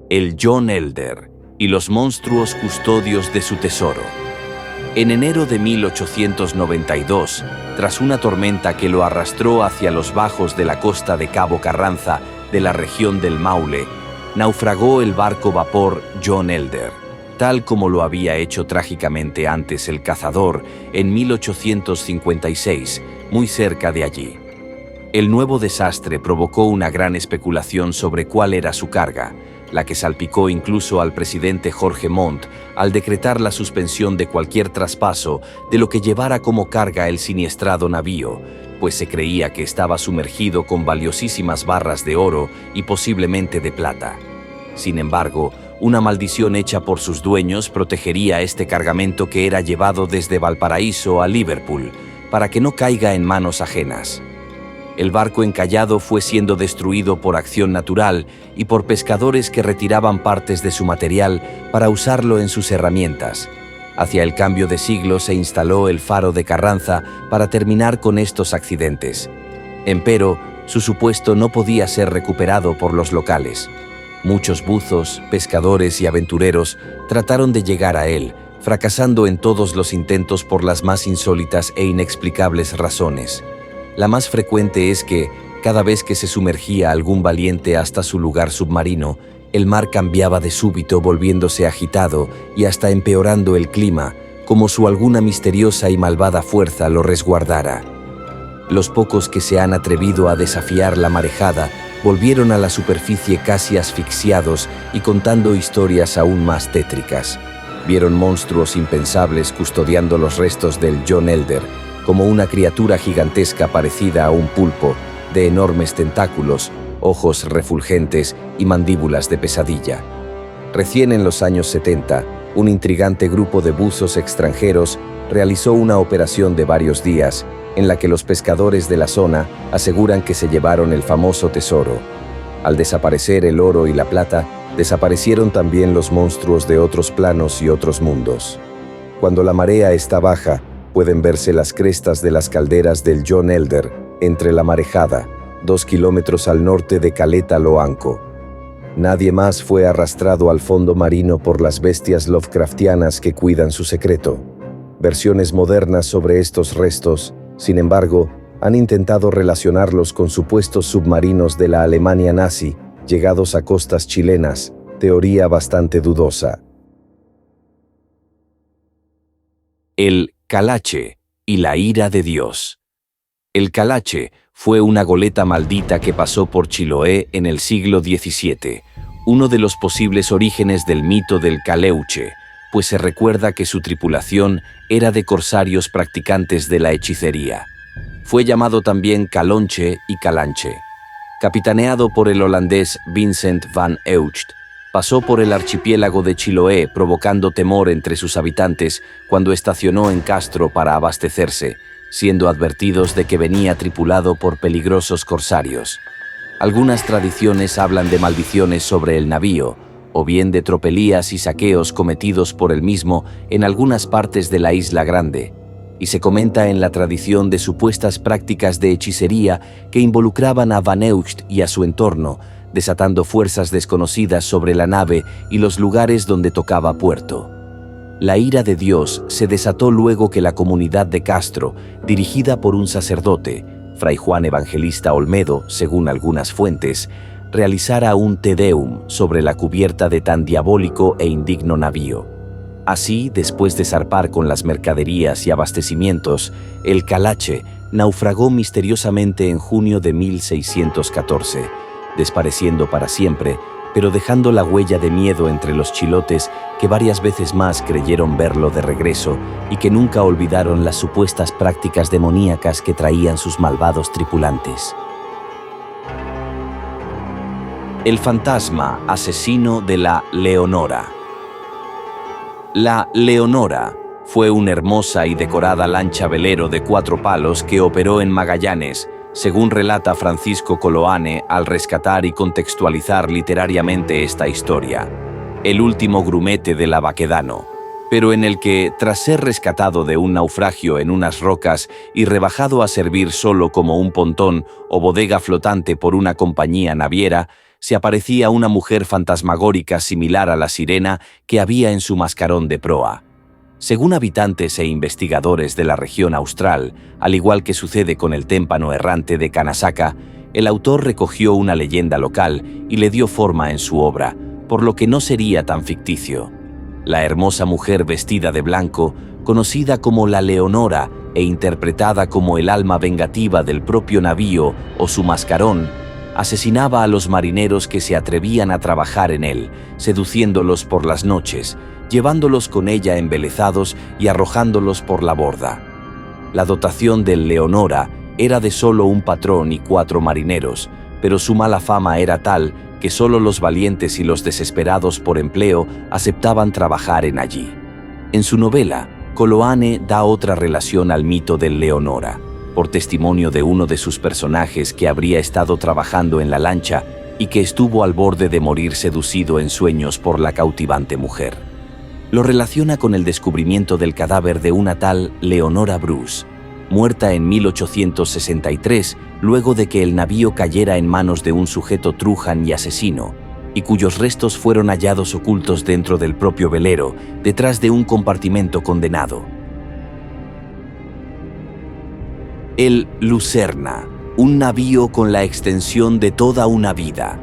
el John Elder y los monstruos custodios de su tesoro. En enero de 1892, tras una tormenta que lo arrastró hacia los bajos de la costa de Cabo Carranza de la región del Maule, naufragó el barco vapor John Elder, tal como lo había hecho trágicamente antes el Cazador en 1856, muy cerca de allí. El nuevo desastre provocó una gran especulación sobre cuál era su carga, la que salpicó incluso al presidente Jorge Montt al decretar la suspensión de cualquier traspaso de lo que llevara como carga el siniestrado navío, pues se creía que estaba sumergido con valiosísimas barras de oro y posiblemente de plata. Sin embargo, una maldición hecha por sus dueños protegería este cargamento que era llevado desde Valparaíso a Liverpool, para que no caiga en manos ajenas. El barco encallado fue siendo destruido por acción natural y por pescadores que retiraban partes de su material para usarlo en sus herramientas. Hacia el cambio de siglo se instaló el faro de Carranza para terminar con estos accidentes. Empero, su supuesto no podía ser recuperado por los locales. Muchos buzos, pescadores y aventureros trataron de llegar a él, fracasando en todos los intentos por las más insólitas e inexplicables razones. La más frecuente es que, cada vez que se sumergía algún valiente hasta su lugar submarino, el mar cambiaba de súbito volviéndose agitado y hasta empeorando el clima, como si alguna misteriosa y malvada fuerza lo resguardara. Los pocos que se han atrevido a desafiar la marejada volvieron a la superficie casi asfixiados y contando historias aún más tétricas. Vieron monstruos impensables custodiando los restos del John Elder, como una criatura gigantesca parecida a un pulpo, de enormes tentáculos, ojos refulgentes y mandíbulas de pesadilla. Recién en los años 70, un intrigante grupo de buzos extranjeros realizó una operación de varios días, en la que los pescadores de la zona aseguran que se llevaron el famoso tesoro. Al desaparecer el oro y la plata, desaparecieron también los monstruos de otros planos y otros mundos. Cuando la marea está baja, pueden verse las crestas de las calderas del John Elder entre la marejada, 2 kilómetros al norte de Caleta Loanco. Nadie más fue arrastrado al fondo marino por las bestias Lovecraftianas que cuidan su secreto. Versiones modernas sobre estos restos, sin embargo, han intentado relacionarlos con supuestos submarinos de la Alemania nazi llegados a costas chilenas, teoría bastante dudosa. El Calache y la ira de Dios. El Calache fue una goleta maldita que pasó por Chiloé en el siglo XVII, uno de los posibles orígenes del mito del Caleuche, pues se recuerda que su tripulación era de corsarios practicantes de la hechicería. Fue llamado también Calonche y Calanche. Capitaneado por el holandés Vincent van Eucht, pasó por el archipiélago de Chiloé provocando temor entre sus habitantes cuando estacionó en Castro para abastecerse, siendo advertidos de que venía tripulado por peligrosos corsarios. Algunas tradiciones hablan de maldiciones sobre el navío, o bien de tropelías y saqueos cometidos por el mismo en algunas partes de la Isla Grande, y se comenta en la tradición de supuestas prácticas de hechicería que involucraban a Van Eucht y a su entorno, desatando fuerzas desconocidas sobre la nave y los lugares donde tocaba puerto. La ira de Dios se desató luego que la comunidad de Castro, dirigida por un sacerdote, Fray Juan Evangelista Olmedo, según algunas fuentes, realizara un Te Deum sobre la cubierta de tan diabólico e indigno navío. Así, después de zarpar con las mercaderías y abastecimientos, el Calache naufragó misteriosamente en junio de 1614, despareciendo para siempre, pero dejando la huella de miedo entre los chilotes que varias veces más creyeron verlo de regreso y que nunca olvidaron las supuestas prácticas demoníacas que traían sus malvados tripulantes. El fantasma asesino de la Leonora. La Leonora fue una hermosa y decorada lancha velero de 4 palos que operó en Magallanes, según relata Francisco Coloane al rescatar y contextualizar literariamente esta historia. El último grumete de la Baquedano. pero en el que, tras ser rescatado de un naufragio en unas rocas y rebajado a servir solo como un pontón o bodega flotante por una compañía naviera, se aparecía una mujer fantasmagórica similar a la sirena que había en su mascarón de proa. Según habitantes e investigadores de la región austral, al igual que sucede con el témpano errante de Kanasaka, el autor recogió una leyenda local y le dio forma en su obra, por lo que no sería tan ficticio. La hermosa mujer vestida de blanco, conocida como la Leonora e interpretada como el alma vengativa del propio navío o su mascarón, asesinaba a los marineros que se atrevían a trabajar en él, seduciéndolos por las noches, llevándolos con ella embelezados y arrojándolos por la borda. La dotación del Leonora era de solo un patrón y 4 marineros, pero su mala fama era tal que solo los valientes y los desesperados por empleo aceptaban trabajar en allí. En su novela, Koloane da otra relación al mito del Leonora, por testimonio de uno de sus personajes que habría estado trabajando en la lancha y que estuvo al borde de morir seducido en sueños por la cautivante mujer. Lo relaciona con el descubrimiento del cadáver de una tal Leonora Bruce, muerta en 1863 luego de que el navío cayera en manos de un sujeto truján y asesino, y cuyos restos fueron hallados ocultos dentro del propio velero, detrás de un compartimento condenado. El Lucerna, un navío con la extensión de toda una vida.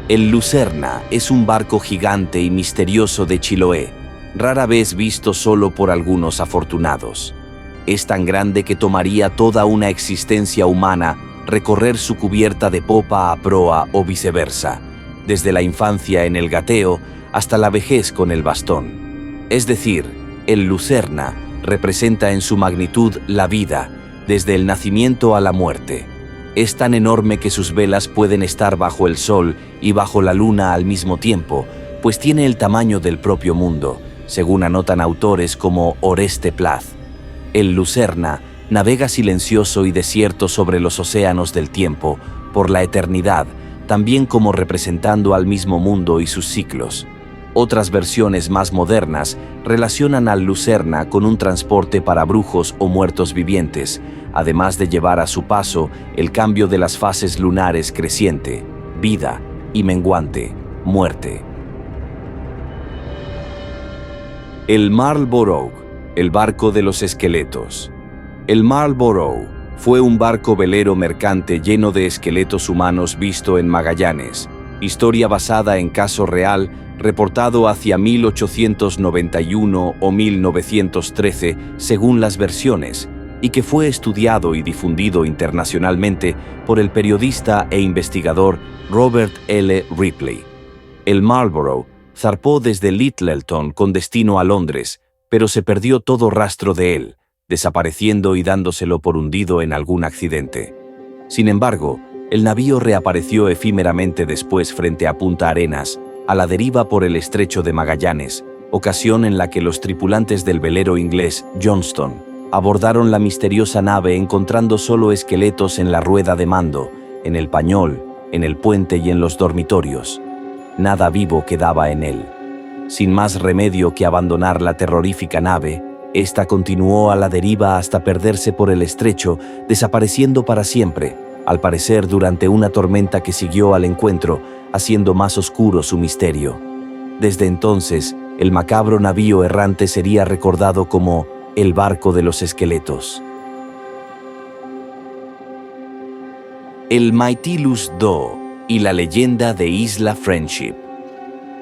El Lucerna es un barco gigante y misterioso de Chiloé, rara vez visto solo por algunos afortunados. Es tan grande que tomaría toda una existencia humana recorrer su cubierta de popa a proa o viceversa, desde la infancia en el gateo hasta la vejez con el bastón. Es decir, el Lucerna representa en su magnitud la vida, desde el nacimiento a la muerte. Es tan enorme que sus velas pueden estar bajo el sol y bajo la luna al mismo tiempo, pues tiene el tamaño del propio mundo, según anotan autores como Oreste Plaz. El Lucerna navega silencioso y desierto sobre los océanos del tiempo, por la eternidad, también como representando al mismo mundo y sus ciclos. Otras versiones más modernas relacionan al Lucerna con un transporte para brujos o muertos vivientes, además de llevar a su paso el cambio de las fases lunares creciente, vida, y menguante, muerte. El Marlborough, el barco de los esqueletos. El Marlborough fue un barco velero mercante lleno de esqueletos humanos visto en Magallanes, historia basada en caso real reportado hacia 1891 o 1913 según las versiones, y que fue estudiado y difundido internacionalmente por el periodista e investigador Robert L. Ripley. El Marlborough zarpó desde Littleton con destino a Londres, pero se perdió todo rastro de él, desapareciendo y dándoselo por hundido en algún accidente. Sin embargo, el navío reapareció efímeramente después frente a Punta Arenas, a la deriva por el estrecho de Magallanes, ocasión en la que los tripulantes del velero inglés Johnston abordaron la misteriosa nave encontrando solo esqueletos en la rueda de mando, en el pañol, en el puente y en los dormitorios. Nada vivo quedaba en él. Sin más remedio que abandonar la terrorífica nave, esta continuó a la deriva hasta perderse por el estrecho, desapareciendo para siempre, al parecer durante una tormenta que siguió al encuentro, haciendo más oscuro su misterio. Desde entonces, el macabro navío errante sería recordado como el barco de los esqueletos. El Nautilus II y la leyenda de Isla Friendship.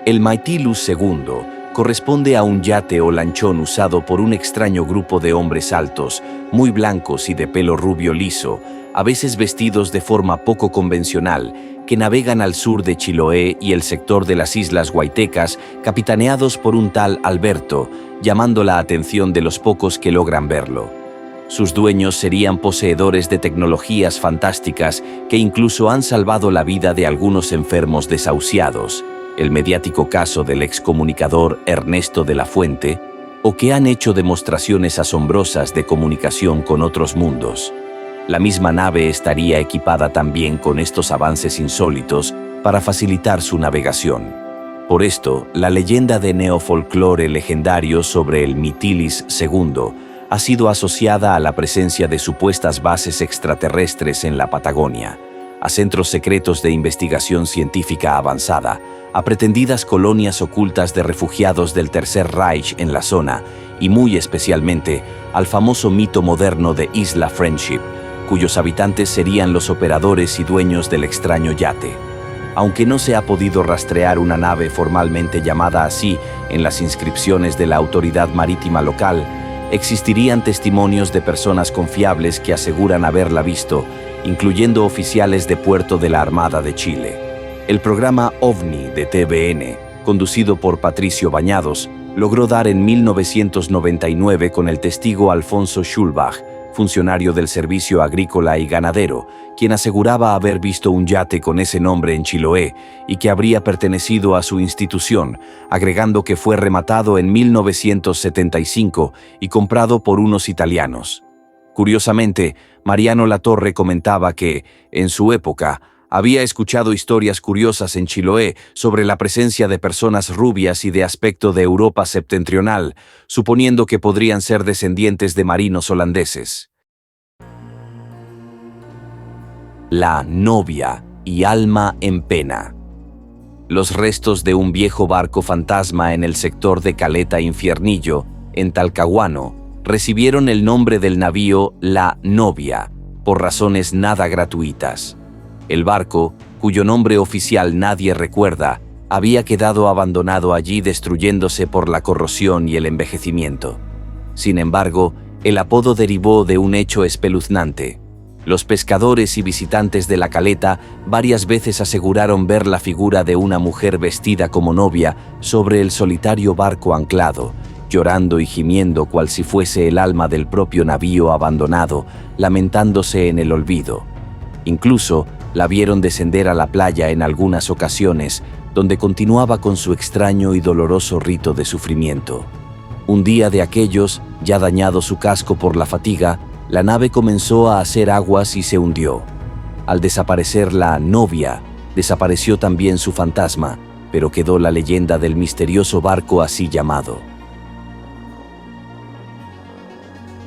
El Nautilus II corresponde a un yate o lanchón usado por un extraño grupo de hombres altos, muy blancos y de pelo rubio liso, a veces vestidos de forma poco convencional, que navegan al sur de Chiloé y el sector de las Islas Huaytecas, capitaneados por un tal Alberto, llamando la atención de los pocos que logran verlo. Sus dueños serían poseedores de tecnologías fantásticas que incluso han salvado la vida de algunos enfermos desahuciados, el mediático caso del excomunicador Ernesto de la Fuente, o que han hecho demostraciones asombrosas de comunicación con otros mundos. La misma nave estaría equipada también con estos avances insólitos para facilitar su navegación. Por esto, la leyenda de neofolclore legendario sobre el Mitilis II ha sido asociada a la presencia de supuestas bases extraterrestres en la Patagonia, a centros secretos de investigación científica avanzada, a pretendidas colonias ocultas de refugiados del Tercer Reich en la zona y muy especialmente al famoso mito moderno de Isla Friendship, cuyos habitantes serían los operadores y dueños del extraño yate. Aunque no se ha podido rastrear una nave formalmente llamada así en las inscripciones de la autoridad marítima local, existirían testimonios de personas confiables que aseguran haberla visto, incluyendo oficiales de puerto de la Armada de Chile. El programa OVNI de TVN, conducido por Patricio Bañados, logró dar en 1999 con el testigo Alfonso Schulbach, funcionario del Servicio Agrícola y Ganadero, quien aseguraba haber visto un yate con ese nombre en Chiloé y que habría pertenecido a su institución, agregando que fue rematado en 1975 y comprado por unos italianos. Curiosamente, Mariano Latorre comentaba que, en su época, había escuchado historias curiosas en Chiloé sobre la presencia de personas rubias y de aspecto de Europa septentrional, suponiendo que podrían ser descendientes de marinos holandeses. La novia y alma en pena. Los restos de un viejo barco fantasma en el sector de Caleta Infiernillo, en Talcahuano, recibieron el nombre del navío La Novia, por razones nada gratuitas. El barco, cuyo nombre oficial nadie recuerda, había quedado abandonado allí destruyéndose por la corrosión y el envejecimiento. Sin embargo, el apodo derivó de un hecho espeluznante. Los pescadores y visitantes de la caleta varias veces aseguraron ver la figura de una mujer vestida como novia sobre el solitario barco anclado, llorando y gimiendo cual si fuese el alma del propio navío abandonado, lamentándose en el olvido. Incluso, la vieron descender a la playa en algunas ocasiones, donde continuaba con su extraño y doloroso rito de sufrimiento. Un día de aquellos, ya dañado su casco por la fatiga, la nave comenzó a hacer aguas y se hundió. Al desaparecer la novia, desapareció también su fantasma, pero quedó la leyenda del misterioso barco así llamado.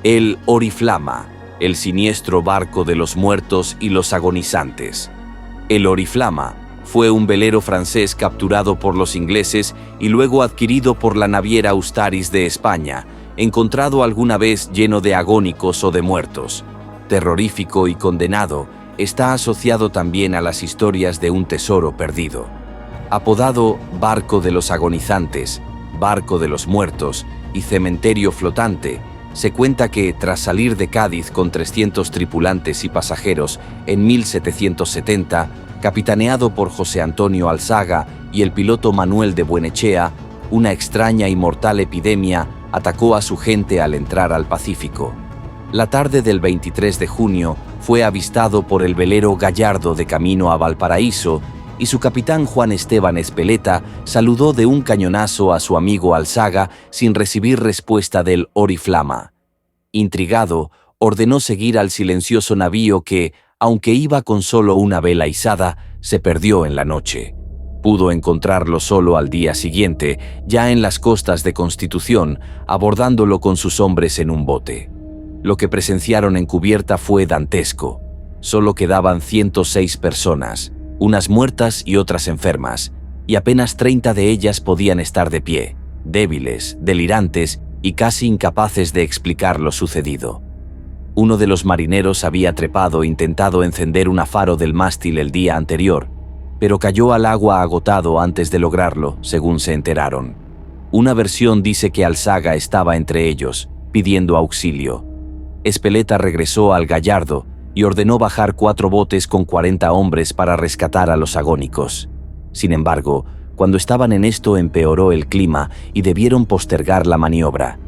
El Oriflama, el siniestro barco de los muertos y los agonizantes. El Oriflama fue un velero francés capturado por los ingleses y luego adquirido por la naviera Ustaris de España, encontrado alguna vez lleno de agónicos o de muertos. Terrorífico y condenado, está asociado también a las historias de un tesoro perdido. Apodado Barco de los Agonizantes, Barco de los Muertos y Cementerio Flotante, se cuenta que, tras salir de Cádiz con 300 tripulantes y pasajeros en 1770, capitaneado por José Antonio Alzaga y el piloto Manuel de Buenechea, una extraña y mortal epidemia atacó a su gente al entrar al Pacífico. La tarde del 23 de junio fue avistado por el velero Gallardo de camino a Valparaíso y su capitán Juan Esteban Espeleta saludó de un cañonazo a su amigo Alzaga sin recibir respuesta del Oriflama. Intrigado, ordenó seguir al silencioso navío que, aunque iba con solo una vela izada, se perdió en la noche. Pudo encontrarlo solo al día siguiente, ya en las costas de Constitución, abordándolo con sus hombres en un bote. Lo que presenciaron en cubierta fue dantesco. Solo quedaban 106 personas, unas muertas y otras enfermas, y apenas 30 de ellas podían estar de pie, débiles, delirantes y casi incapaces de explicar lo sucedido. Uno de los marineros había trepado e intentado encender un faro del mástil el día anterior, pero cayó al agua agotado antes de lograrlo, según se enteraron. Una versión dice que Alzaga estaba entre ellos, pidiendo auxilio. Espeleta regresó al Gallardo y ordenó bajar 4 botes con 40 hombres para rescatar a los agónicos. Sin embargo, cuando estaban en esto empeoró el clima y debieron postergar la maniobra.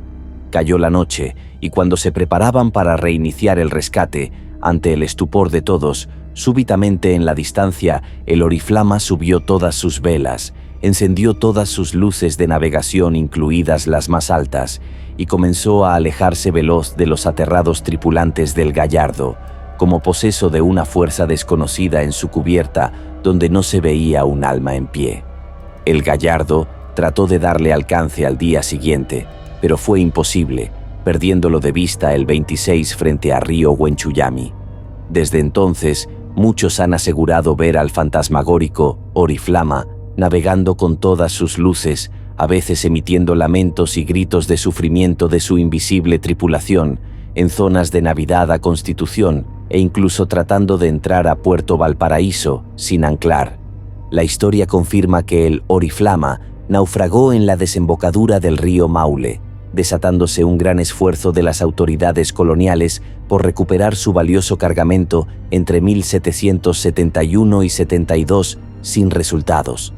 Cayó la noche y cuando se preparaban para reiniciar el rescate, ante el estupor de todos, súbitamente en la distancia, el Oriflama subió todas sus velas, encendió todas sus luces de navegación, incluidas las más altas, y comenzó a alejarse veloz de los aterrados tripulantes del Gallardo, como poseso de una fuerza desconocida en su cubierta, donde no se veía un alma en pie. El Gallardo trató de darle alcance al día siguiente, pero fue imposible, perdiéndolo de vista el 26 frente a río Huenchuyami. Desde entonces, muchos han asegurado ver al fantasmagórico Oriflama navegando con todas sus luces, a veces emitiendo lamentos y gritos de sufrimiento de su invisible tripulación, en zonas de Navidad a Constitución e incluso tratando de entrar a Puerto Valparaíso sin anclar. La historia confirma que el Oriflama naufragó en la desembocadura del río Maule, desatándose un gran esfuerzo de las autoridades coloniales por recuperar su valioso cargamento entre 1771 y 72 sin resultados.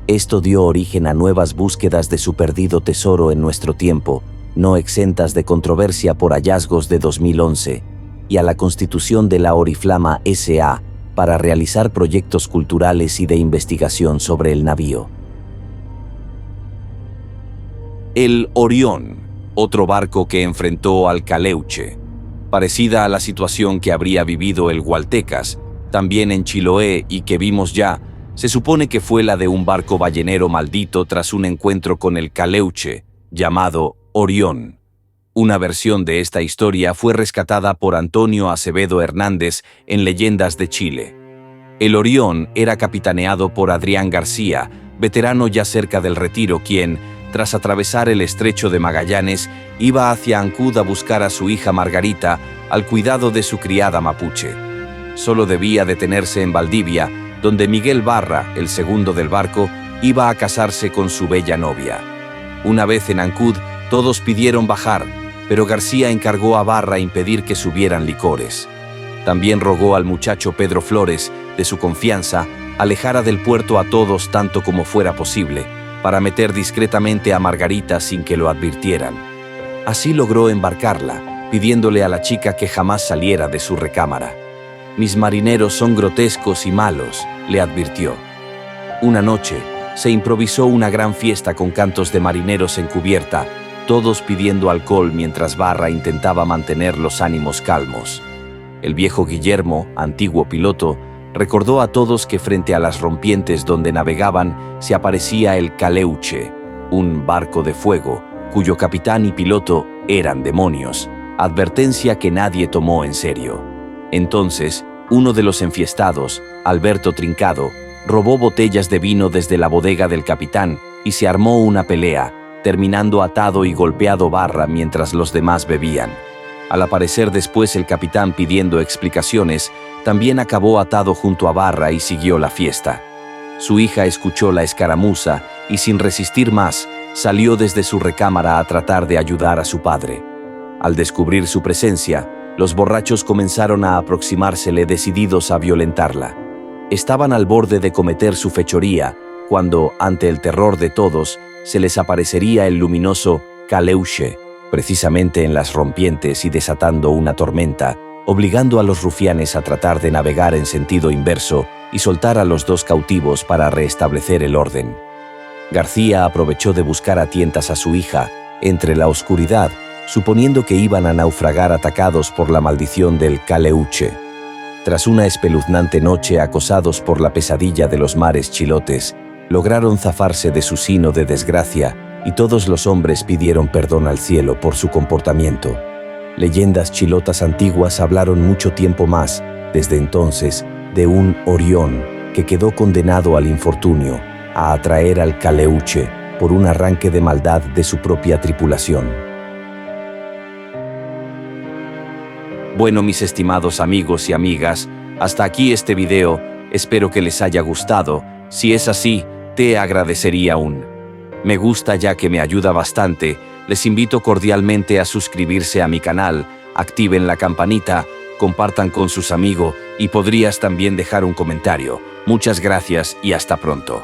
Esto dio origen a nuevas búsquedas de su perdido tesoro en nuestro tiempo, no exentas de controversia por hallazgos de 2011, y a la constitución de la Oriflama S.A. para realizar proyectos culturales y de investigación sobre el navío. El Orión, otro barco que enfrentó al Caleuche. Parecida a la situación que habría vivido el Gualtecas, también en Chiloé y que vimos ya, se supone que fue la de un barco ballenero maldito tras un encuentro con el Caleuche, llamado Orión. Una versión de esta historia fue rescatada por Antonio Acevedo Hernández en Leyendas de Chile. El Orión era capitaneado por Adrián García, veterano ya cerca del retiro, quien, tras atravesar el estrecho de Magallanes, iba hacia Ancud a buscar a su hija Margarita al cuidado de su criada mapuche. Solo debía detenerse en Valdivia, donde Miguel Barra, el segundo del barco, iba a casarse con su bella novia. Una vez en Ancud, todos pidieron bajar, pero García encargó a Barra impedir que subieran licores. También rogó al muchacho Pedro Flores, de su confianza, alejara del puerto a todos tanto como fuera posible, para meter discretamente a Margarita sin que lo advirtieran. Así logró embarcarla, pidiéndole a la chica que jamás saliera de su recámara. «Mis marineros son grotescos y malos», le advirtió. Una noche, se improvisó una gran fiesta con cantos de marineros en cubierta, todos pidiendo alcohol mientras Barra intentaba mantener los ánimos calmos. El viejo Guillermo, antiguo piloto, recordó a todos que frente a las rompientes donde navegaban se aparecía el Caleuche, un barco de fuego, cuyo capitán y piloto eran demonios, advertencia que nadie tomó en serio. Entonces, uno de los enfiestados, Alberto Trincado, robó botellas de vino desde la bodega del capitán y se armó una pelea, terminando atado y golpeado Barra mientras los demás bebían. Al aparecer después el capitán pidiendo explicaciones, también acabó atado junto a Barra y siguió la fiesta. Su hija escuchó la escaramuza y sin resistir más, salió desde su recámara a tratar de ayudar a su padre. Al descubrir su presencia, los borrachos comenzaron a aproximársele decididos a violentarla. Estaban al borde de cometer su fechoría, cuando, ante el terror de todos, se les aparecería el luminoso Caleuche, precisamente en las rompientes y desatando una tormenta, obligando a los rufianes a tratar de navegar en sentido inverso y soltar a los dos cautivos para restablecer el orden. García aprovechó de buscar a tientas a su hija, entre la oscuridad, suponiendo que iban a naufragar atacados por la maldición del Caleuche. Tras una espeluznante noche acosados por la pesadilla de los mares chilotes, lograron zafarse de su sino de desgracia y todos los hombres pidieron perdón al cielo por su comportamiento. Leyendas chilotas antiguas hablaron mucho tiempo más, desde entonces, de un Orión que quedó condenado al infortunio, a atraer al Caleuche por un arranque de maldad de su propia tripulación. Bueno, mis estimados amigos y amigas, hasta aquí este video, espero que les haya gustado. Si es así, te agradecería un me gusta ya que me ayuda bastante. Les invito cordialmente a suscribirse a mi canal, activen la campanita, compartan con sus amigos y podrías también dejar un comentario. Muchas gracias y hasta pronto.